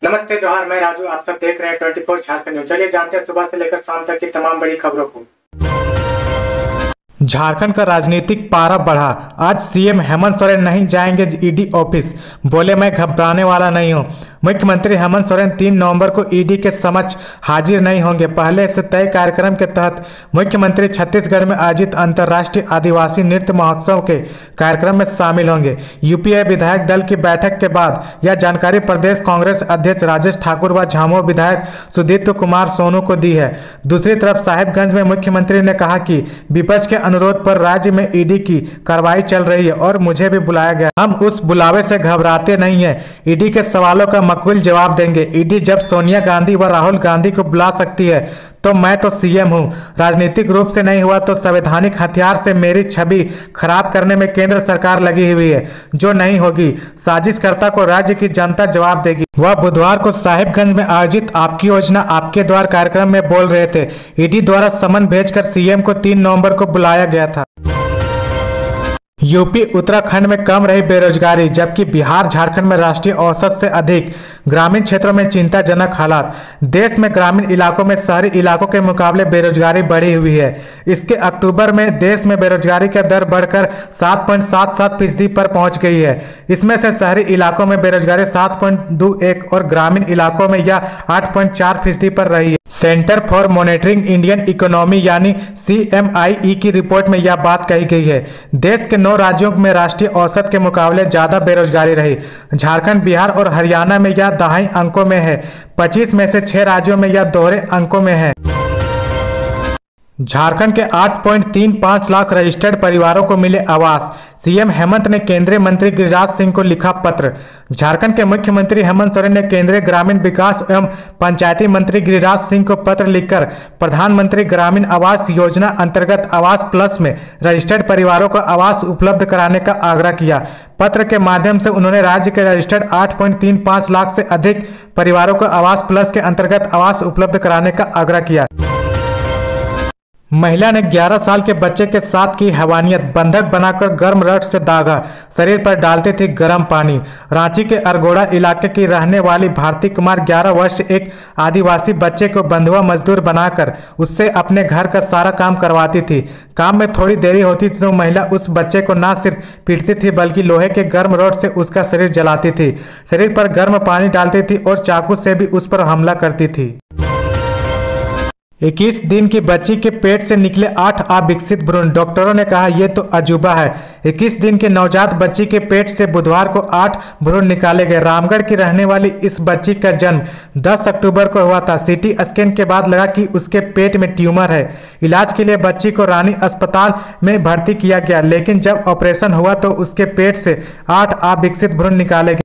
नमस्ते जोहार, मैं राजू। आप सब देख रहे हैं 24 झारखंड न्यूज। चलिए जानते हैं सुबह से लेकर शाम तक की तमाम बड़ी खबरों को। झारखंड का राजनीतिक पारा बढ़ा। आज सीएम हेमंत सोरेन नहीं जाएंगे ईडी ऑफिस, बोले मैं घबराने वाला नहीं हूं। मुख्यमंत्री हेमंत सोरेन 3 नवंबर को ईडी के समक्ष हाजिर नहीं होंगे। पहले से तय कार्यक्रम के तहत मुख्यमंत्री छत्तीसगढ़ में आयोजित अंतर्राष्ट्रीय आदिवासी नृत्य महोत्सव के कार्यक्रम में शामिल होंगे। यूपीए विधायक दल की बैठक के बाद यह जानकारी प्रदेश कांग्रेस अध्यक्ष राजेश ठाकुर व झामुमो विधायक सुदीप्त कुमार सोनू को दी है। दूसरी तरफ साहिबगंज में मुख्यमंत्री ने कहा कि विपक्ष के अनुरोध पर राज्य में ईडी की कार्रवाई चल रही है और मुझे भी बुलाया गया। हम उस बुलावे से घबराते नहीं हैं। ईडी के सवालों का मकबूल जवाब देंगे। ईडी जब सोनिया गांधी व राहुल गांधी को बुला सकती है तो मैं तो सीएम हूं। राजनीतिक रूप से नहीं हुआ तो संवैधानिक हथियार से मेरी छवि खराब करने में केंद्र सरकार लगी हुई है, जो नहीं होगी। साजिशकर्ता को राज्य की जनता जवाब देगी। वह बुधवार को साहिबगंज में आयोजित आपकी योजना आपके द्वार कार्यक्रम में बोल रहे थे। ईडी द्वारा समन भेजकर सीएम को 3 नवंबर को बुलाया गया था। यूपी उत्तराखंड में कम रही बेरोजगारी, जबकि बिहार झारखंड में राष्ट्रीय औसत से अधिक। ग्रामीण क्षेत्रों में चिंताजनक हालात। देश में ग्रामीण इलाकों में शहरी इलाकों के मुकाबले बेरोजगारी बढ़ी हुई है। इसके अक्टूबर में देश में बेरोजगारी का दर बढ़कर 7.77% पर पहुंच गई है। इसमें से शहरी इलाकों में बेरोजगारी 7.21 और ग्रामीण इलाकों में यह 8.4% पर रही है। Centre for monitoring Indian economy यानी CMIE की रिपोर्ट में यह बात कही गई है। देश के 9 राज्यों में राष्ट्रीय औसत के मुकाबले ज्यादा बेरोजगारी रही। झारखंड, बिहार और हरियाणा में यह दहाई अंकों में है। 25 में से 6 राज्यों में यह दोहरे अंकों में है। झारखंड के 8.35 लाख रजिस्टर्ड परिवारों को मिले आवास। सीएम हेमंत ने केंद्रीय मंत्री गिरिराज सिंह को लिखा पत्र। झारखंड के मुख्यमंत्री हेमंत सोरेन ने केंद्रीय ग्रामीण विकास एवं पंचायती मंत्री गिरिराज सिंह को पत्र लिखकर प्रधानमंत्री ग्रामीण आवास योजना अंतर्गत आवास प्लस में रजिस्टर्ड परिवारों को आवास उपलब्ध कराने का आग्रह किया। पत्र के माध्यम से उन्होंने राज्य के रजिस्टर्ड 8.35 लाख से अधिक परिवारों को आवास प्लस के अंतर्गत आवास उपलब्ध कराने का आग्रह किया। महिला ने 11 साल के बच्चे के साथ की हैवानियत, बंधक बनाकर गर्म रड से दागा, शरीर पर डालती थी गर्म पानी। रांची के अरगोड़ा इलाके की रहने वाली भारती कुमार 11 वर्ष से एक आदिवासी बच्चे को बंधुआ मजदूर बनाकर उससे अपने घर का सारा काम करवाती थी। काम में थोड़ी देरी होती थी तो महिला उस बच्चे को न सिर्फ पीटती थी बल्कि लोहे के गर्म रड से उसका शरीर जलाती थी, शरीर पर गर्म पानी डालती थी और चाकू से भी उस पर हमला करती थी। 21 दिन की बच्ची के पेट से निकले 8 अविकसित भ्रूण। डॉक्टरों ने कहा यह तो अजूबा है। 21 दिन के नवजात बच्ची के पेट से बुधवार को 8 भ्रूण निकाले गए। रामगढ़ की रहने वाली इस बच्ची का जन्म 10 अक्टूबर को हुआ था। सीटी स्कैन के बाद लगा कि उसके पेट में ट्यूमर है। इलाज के लिए बच्ची को रानी अस्पताल में भर्ती किया गया, लेकिन जब ऑपरेशन हुआ तो उसके पेट से 8 अविकसित भ्रूण निकाले गए।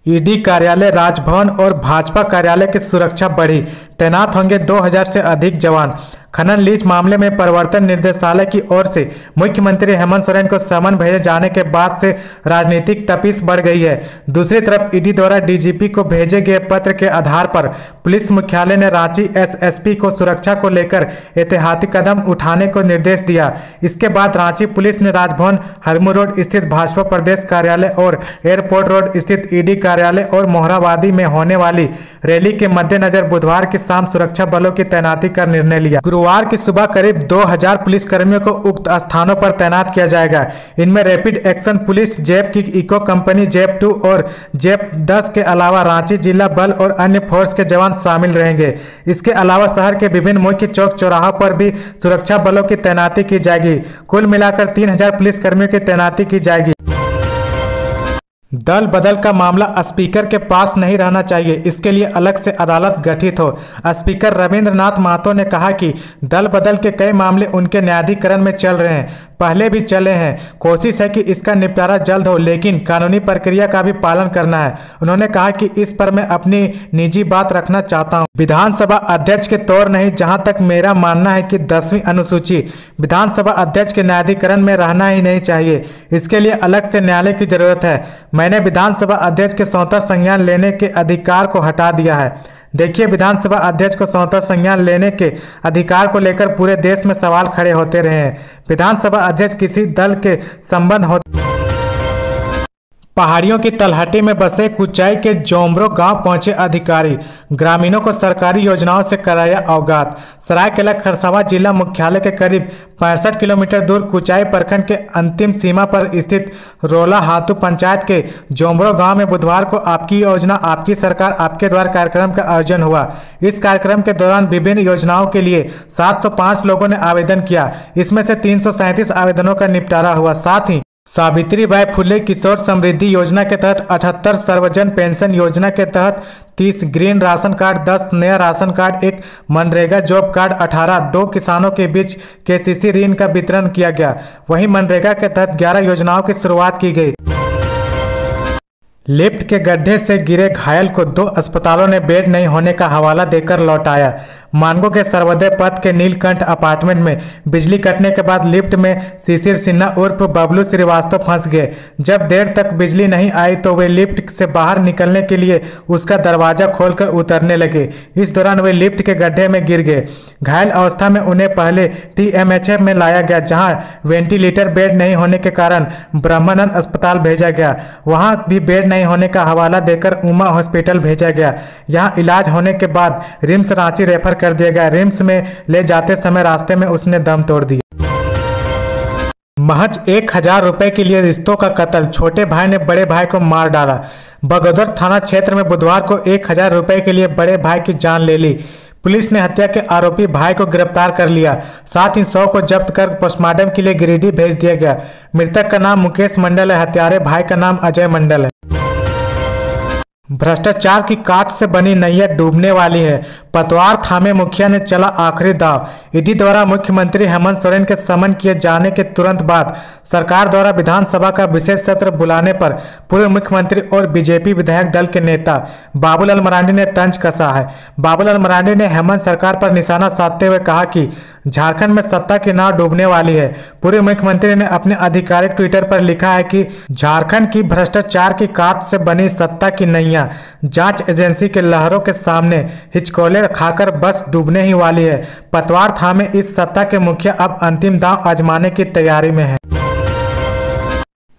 ईडी कार्यालय, राजभवन और भाजपा कार्यालय की सुरक्षा बढ़ी। तैनात होंगे 2000 से अधिक जवान। खनन लीज मामले में प्रवर्तन निर्देशालय की ओर से मुख्यमंत्री हेमंत सोरेन को समन भेजे जाने के बाद से राजनीतिक तपिश बढ़ गई है। दूसरी तरफ ईडी द्वारा डीजीपी को भेजे गए पत्र के आधार पर पुलिस मुख्यालय ने रांची एसएसपी को सुरक्षा को लेकर एहतियाती कदम उठाने को निर्देश दिया। इसके बाद रांची पुलिस ने राजभवन, हरमू रोड स्थित भाजपा प्रदेश कार्यालय और एयरपोर्ट रोड स्थित ईडी कार्यालय और मोहराबादी में होने वाली रैली के मद्देनजर बुधवार की शाम सुरक्षा बलों की तैनाती का निर्णय लिया। गुरुवार की सुबह करीब 2000 पुलिसकर्मियों को उक्त स्थानों पर तैनात किया जाएगा। इनमें रैपिड एक्शन पुलिस, जैप की इको कंपनी, जैप 2 और जैप 10 के अलावा रांची जिला बल और अन्य फोर्स के जवान शामिल रहेंगे। इसके अलावा शहर के विभिन्न मुख्य चौक चौराहों पर भी सुरक्षा बलों की तैनाती की जाएगी। कुल मिलाकर 3000 पुलिसकर्मियों की तैनाती की जाएगी। दल बदल का मामला स्पीकर के पास नहीं रहना चाहिए, इसके लिए अलग से अदालत गठित हो। स्पीकर रविंद्रनाथ महतो ने कहा कि दल बदल के कई मामले उनके न्यायाधिकरण में चल रहे हैं, पहले भी चले हैं। कोशिश है कि इसका निपटारा जल्द हो, लेकिन कानूनी प्रक्रिया का भी पालन करना है। उन्होंने कहा कि इस पर मैं अपनी निजी बात रखना चाहता हूं। विधानसभा अध्यक्ष के तौर नहीं, जहां तक मेरा मानना है कि 10वीं अनुसूची विधानसभा अध्यक्ष के न्यायाधिकरण में रहना ही नहीं चाहिए। इसके लिए अलग से न्यायालय की जरूरत है। मैंने विधानसभा अध्यक्ष के स्वतः संज्ञान लेने के अधिकार को हटा दिया है। देखिए, विधानसभा अध्यक्ष को स्वतः संज्ञान लेने के अधिकार को लेकर पूरे देश में सवाल खड़े होते रहे हैं। विधानसभा अध्यक्ष किसी दल के संबंध हो पहाड़ियों की तलहटी में बसे कुचाई के जोमरो गांव पहुंचे अधिकारी, ग्रामीणों को सरकारी योजनाओं से कराया अवगत। सरायकेला खरसावां जिला मुख्यालय के करीब 65 किलोमीटर दूर कुचाई प्रखंड के अंतिम सीमा पर स्थित रोला हातू पंचायत के जोमरो गांव में बुधवार को आपकी योजना आपकी सरकार आपके द्वार कार्यक्रम का आयोजन हुआ। इस कार्यक्रम के दौरान विभिन्न योजनाओं के लिए 705 लोगों ने आवेदन किया। इसमें से 337 आवेदनों का निपटारा हुआ। साथ ही सावित्रीबाई फुले किशोर समृद्धि योजना के तहत 78, सर्वजन पेंशन योजना के तहत 30, ग्रीन राशन कार्ड 10, नया ration card 1, MNREGA job card 18, 2 किसानों के बीच केसीसी ऋण का वितरण किया गया। वहीं मनरेगा के तहत 11 योजनाओं की शुरुआत की गई। लिफ्ट के गड्ढे से गिरे घायल को 2 अस्पतालों ने बेड नहीं होने का हवाला देकर लौटाया। मानगो के सर्वोदय पथ के नीलकंठ अपार्टमेंट में बिजली कटने के बाद लिफ्ट में शिशिर सिन्हा उर्फ बबलू श्रीवास्तव फंस गए। जब देर तक बिजली नहीं आई तो वे लिफ्ट से बाहर निकलने के लिए उसका दरवाजा खोलकर उतरने लगे। इस दौरान वे लिफ्ट के गड्ढे में गिर गए। घायल अवस्था में उन्हें पहले TMHF में लाया गया, जहां वेंटिलेटर बेड नहीं होने के कारण ब्रह्मानंद अस्पताल भेजा गया। वहां भी बेड नहीं होने का हवाला देकर उमा हॉस्पिटल भेजा गया। यहां इलाज होने के बाद रिम्स रांची रेफर कर दिया गया। रिम्स में ले जाते समय रास्ते में उसने दम तोड़ दिया। महज 1000 रुपए के लिए रिश्तों का कत्ल, छोटे भाई ने बड़े भाई को मार डाला। बगोदर थाना क्षेत्र में बुधवार को 1000 रुपए के लिए बड़े भाई की जान ले ली। पुलिस ने हत्या के आरोपी भाई को गिरफ्तार कर लिया। साथ ही 100 को जब्त कर पोस्टमार्टम के लिए गिरिडीह भेज दिया गया। मृतक का नाम मुकेश मंडल है। हत्यारे भाई का नाम अजय मंडल है। भ्रष्टाचार की काट से बनी नैया डूबने वाली है। पतवार थामे मुखिया ने चला आखिरी दाव। ईडी द्वारा मुख्यमंत्री हेमंत सोरेन के समन किए जाने के तुरंत बाद सरकार द्वारा विधानसभा का विशेष सत्र बुलाने पर पूर्व मुख्यमंत्री और बीजेपी विधायक दल के नेता बाबूलाल मरांडी ने तंज कसा है। बाबूलाल मरांडी ने हेमंत सरकार पर निशाना साधते हुए कहा कि झारखंड में सत्ता की नाव डूबने वाली है। पूर्व मुख्यमंत्री ने अपने आधिकारिक ट्विटर पर लिखा है कि झारखंड की भ्रष्टाचार की काट से बनी सत्ता की नैया जांच एजेंसी के लहरों के सामने हिचकोले खाकर बस डूबने ही वाली है। पतवार थामे इस सत्ता के मुखिया अब अंतिम दांव आजमाने की तैयारी में है।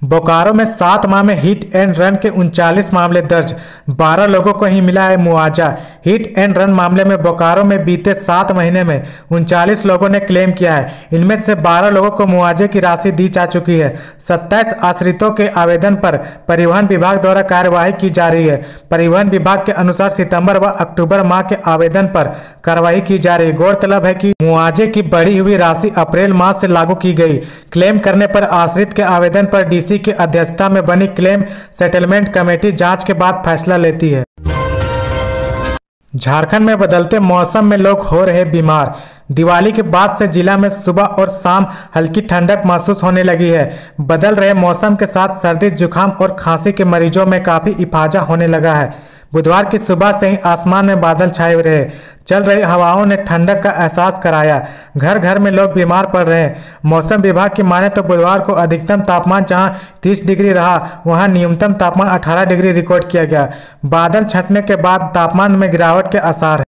बोकारो में 7 माह में हिट एंड रन के 39 मामले दर्ज, 12 लोगों को ही मिला है मुआवजा। हिट एंड रन मामले में बोकारो में बीते 7 महीने में 39 लोगों ने क्लेम किया है। इनमें से 12 लोगों को मुआवजे की राशि दी जा चुकी है। 27 आश्रितों के आवेदन पर परिवहन विभाग द्वारा कार्यवाही की जा रही है। परिवहन विभाग के अनुसार सितंबर व अक्टूबर माह के आवेदन पर कार्रवाई की जा रही है। गौरतलब है कि मुआवजे की बढ़ी हुई राशि अप्रैल माह से लागू की गई। क्लेम करने पर आश्रित के आवेदन पर DC की अध्यक्षता में बनी क्लेम सेटलमेंट कमेटी जांच के बाद फैसला लेती है। झारखंड में बदलते मौसम में लोग हो रहे बीमार। दिवाली के बाद से जिला में सुबह और शाम हल्की ठंडक महसूस होने लगी है। बदल रहे मौसम के साथ सर्दी, जुकाम और खांसी के मरीजों में काफी इफाजा होने लगा है। बुधवार की सुबह से ही आसमान में बादल छाए रहे। चल रही हवाओं ने ठंडक का एहसास कराया। घर घर में लोग बीमार पड़ रहे हैं। मौसम विभाग की माने तो बुधवार को अधिकतम तापमान जहां 30 डिग्री रहा, वहां न्यूनतम तापमान 18 डिग्री रिकॉर्ड किया गया। बादल छंटने के बाद तापमान में गिरावट के आसार है।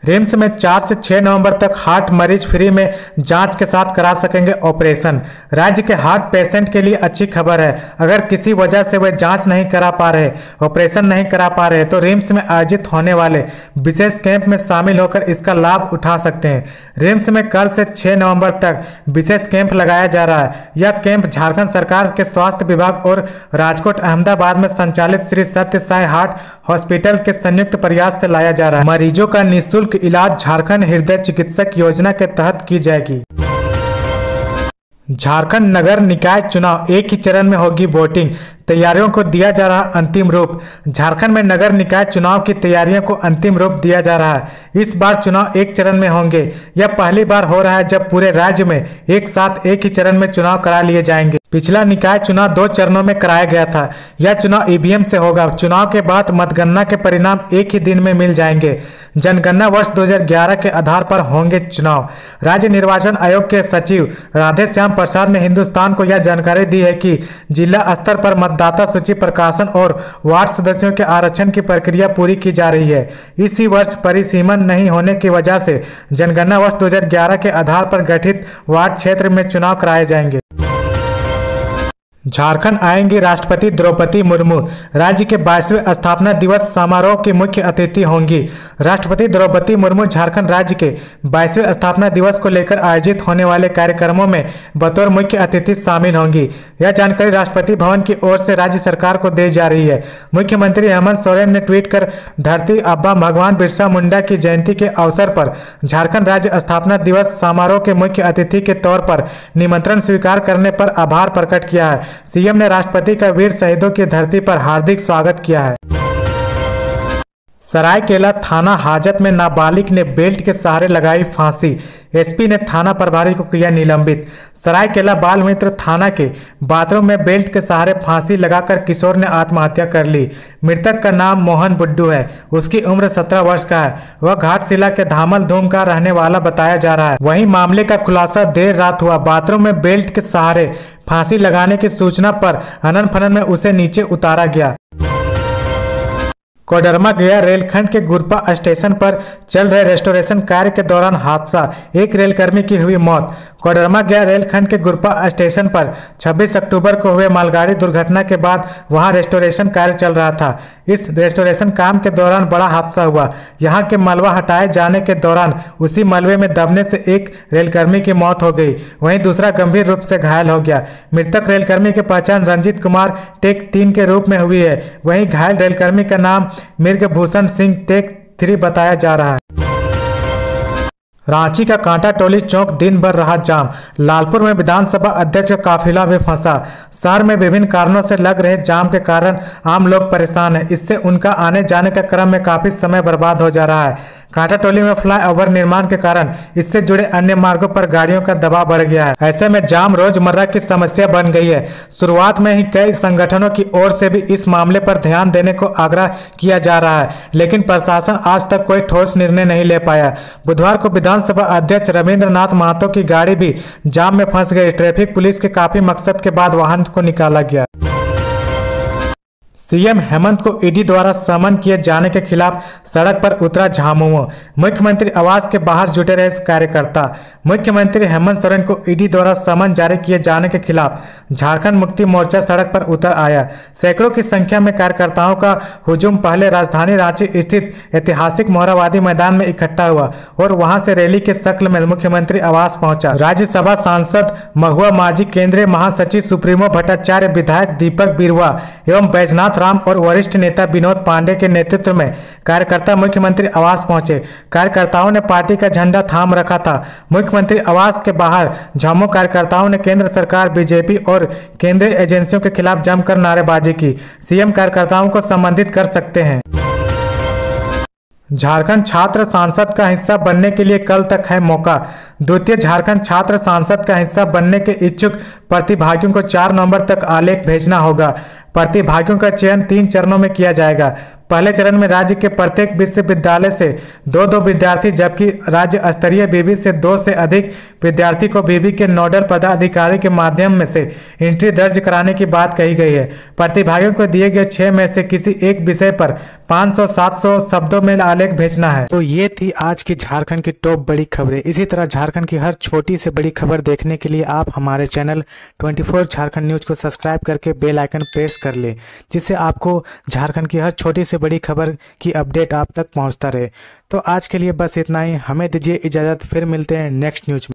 रिम्स में 4 से 6 नवंबर तक हार्ट मरीज फ्री में जांच के साथ करा सकेंगे ऑपरेशन। राज्य के हार्ट पेशेंट के लिए अच्छी खबर है। अगर किसी वजह से वे जांच नहीं करा पा रहे, ऑपरेशन नहीं करा पा रहे, तो रिम्स में आयोजित होने वाले विशेष कैंप में शामिल होकर इसका लाभ उठा सकते हैं। रिम्स में कल से 6 नवंबर तक विशेष कैंप लगाया जा रहा है। यह कैंप झारखंड सरकार के स्वास्थ्य विभाग और राजकोट अहमदाबाद में संचालित श्री सत्य साई हार्ट हॉस्पिटल के संयुक्त प्रयास से लाया जा रहा है। मरीजों का निःशुल्क इलाज झारखंड हृदय चिकित्सक योजना के तहत की जाएगी। झारखंड नगर निकाय चुनाव एक ही चरण में होगी वोटिंग, तैयारियों को दिया जा रहा अंतिम रूप। झारखंड में नगर निकाय चुनाव की तैयारियों को अंतिम रूप दिया जा रहा है। इस बार चुनाव एक चरण में होंगे। यह पहली बार हो रहा है जब पूरे राज्य में एक साथ एक ही चरण में चुनाव करा लिए जाएंगे। पिछला निकाय चुनाव 2 चरणों में कराया गया था। यह चुनाव EVM से होगा। चुनाव के बाद मतगणना के परिणाम एक ही दिन में मिल जाएंगे। जनगणना वर्ष 2011 के आधार पर होंगे चुनाव। राज्य निर्वाचन आयोग के सचिव राधेश्याम प्रसाद ने हिंदुस्तान को यह जानकारी दी है कि जिला स्तर पर मतदाता सूची प्रकाशन और वार्ड सदस्यों के आरक्षण की प्रक्रिया पूरी की जा रही है। इसी वर्ष परिसीमन नहीं होने की वजह से जनगणना वर्ष 2011 के आधार पर गठित वार्ड क्षेत्र में चुनाव कराए जाएंगे। झारखंड आएंगी राष्ट्रपति द्रौपदी मुर्मू। राज्य के 22वें स्थापना दिवस समारोह की मुख्य अतिथि होंगी। राष्ट्रपति द्रौपदी मुर्मू झारखंड राज्य के 22वें स्थापना दिवस को लेकर आयोजित होने वाले कार्यक्रमों में बतौर मुख्य अतिथि शामिल होंगी। यह जानकारी राष्ट्रपति भवन की ओर से राज्य सरकार को दी जा रही है। मुख्यमंत्री हेमंत सोरेन ने ट्वीट कर धरती आबा भगवान बिरसा मुंडा की जयंती के अवसर पर झारखंड राज्य स्थापना दिवस समारोह के मुख्य अतिथि के तौर पर निमंत्रण स्वीकार करने पर आभार प्रकट किया है। सीएम ने राष्ट्रपति का वीर शहीदों की धरती पर हार्दिक स्वागत किया है। सरायकेला थाना हाजत में नाबालिग ने बेल्ट के सहारे लगाई फांसी। एसपी ने थाना प्रभारी को किया निलंबित। सरायकेला बाल मित्र थाना के बाथरूम में बेल्ट के सहारे फांसी लगाकर किशोर ने आत्महत्या कर ली। मृतक का नाम मोहन बुड्डू है। उसकी उम्र 17 वर्ष का है। वह घाटशिला के धामल धूम का रहने वाला बताया जा रहा है। वहीं मामले का खुलासा देर रात हुआ। बाथरूम में बेल्ट के सहारे फांसी लगाने की सूचना पर अनन फनन में उसे नीचे उतारा गया। कोडरमा गया रेलखंड के गुरपा स्टेशन पर चल रहे रेस्टोरेशन कार्य के दौरान हादसा, एक रेलकर्मी की हुई मौत। कोडरमा गया रेलखंड के गुरपा स्टेशन पर 26 अक्टूबर को हुए मालगाड़ी दुर्घटना के बाद वहां रेस्टोरेशन कार्य चल रहा था। इस रेस्टोरेशन काम के दौरान बड़ा हादसा हुआ। यहां के मलबा हटाए जाने के दौरान उसी मलबे में दबने से एक रेलकर्मी की मौत हो गई, वहीं दूसरा गंभीर रूप से घायल हो गया। मृतक रेलकर्मी की पहचान रंजीत कुमार टेक 3 के रूप में हुई है। वहीं घायल रेलकर्मी का नाम मृगभूषण सिंह टेक 3 बताया जा रहा है। रांची का कांटा टोली चौक दिन भर रहा जाम। लालपुर में विधानसभा अध्यक्ष का काफिला भी फंसा। शहर में विभिन्न कारणों से लग रहे जाम के कारण आम लोग परेशान हैं। इससे उनका आने जाने के क्रम में काफी समय बर्बाद हो जा रहा है। कांटा टोली में फ्लाईओवर निर्माण के कारण इससे जुड़े अन्य मार्गों पर गाड़ियों का दबाव बढ़ गया है। ऐसे में जाम रोजमर्रा की समस्या बन गई है। शुरुआत में ही कई संगठनों की ओर से भी इस मामले पर ध्यान देने को आग्रह किया जा रहा है, लेकिन प्रशासन आज तक कोई ठोस निर्णय नहीं ले पाया। बुधवार को विधानसभा अध्यक्ष रविंद्रनाथ महतो की गाड़ी भी जाम में फंस गई। ट्रैफिक पुलिस के काफी मकसद के बाद वाहन को निकाला गया। सीएम हेमंत को ईडी द्वारा समन किए जाने के खिलाफ सड़क पर उतरा झामुमो। मुख्यमंत्री आवास के बाहर जुटे रहे कार्यकर्ता। मुख्यमंत्री हेमंत सोरेन को ईडी द्वारा समन जारी किए जाने के खिलाफ झारखंड मुक्ति मोर्चा सड़क पर उतर आया। सैकड़ों की संख्या में कार्यकर्ताओं का हुजूम पहले राजधानी रांची स्थित ऐतिहासिक मोहराबादी मैदान में इकट्ठा हुआ और वहां से रैली के शक्ल में मुख्यमंत्री आवास पहुंचा। राज्यसभा सांसद महुआ माझी, केंद्रीय महासचिव सुप्रीमो भट्टाचार्य, विधायक दीपक बिरुआ एवं बैजनाथ राम और वरिष्ठ नेता विनोद पांडे के नेतृत्व में कार्यकर्ता मुख्यमंत्री आवास पहुंचे। कार्यकर्ताओं ने पार्टी का झंडा थाम रखा था। मुख्यमंत्री आवास के बाहर झामुमो कार्यकर्ताओं ने केंद्र सरकार, बीजेपी और केंद्रीय एजेंसियों के खिलाफ जमकर नारेबाजी की। सीएम कार्यकर्ताओं को संबोधित कर सकते हैं। झारखंड छात्र सांसद का हिस्सा बनने के लिए कल तक है मौका। द्वितीय झारखंड छात्र सांसद का हिस्सा बनने के इच्छुक प्रतिभागियों को 4 नवंबर तक आलेख भेजना होगा। प्रतिभागियों का चयन 3 चरणों में किया जाएगा। पहले चरण में राज्य के प्रत्येक विश्वविद्यालय से 2-2 विद्यार्थी, जबकि राज्य स्तरीय बीबी से 2 से अधिक विद्यार्थी को बीबी के नोडल पदाधिकारी के माध्यम से एंट्री दर्ज कराने की बात कही गई है। प्रतिभागियों को दिए गए 6 में से किसी एक विषय पर 500-700 शब्दों में आलेख भेजना है। तो ये थी आज की झारखंड की टॉप बड़ी खबरें। इसी तरह झारखंड की हर छोटी से बड़ी खबर देखने के लिए आप हमारे चैनल 24 झारखंड न्यूज को सब्सक्राइब करके बेल आइकन प्रेस कर ले, जिससे आपको झारखंड की हर छोटी से बड़ी खबर की अपडेट आप तक पहुंचता रहे। तो आज के लिए बस इतना ही। हमें दीजिए इजाज़त, फिर मिलते हैं नेक्स्ट न्यूज में।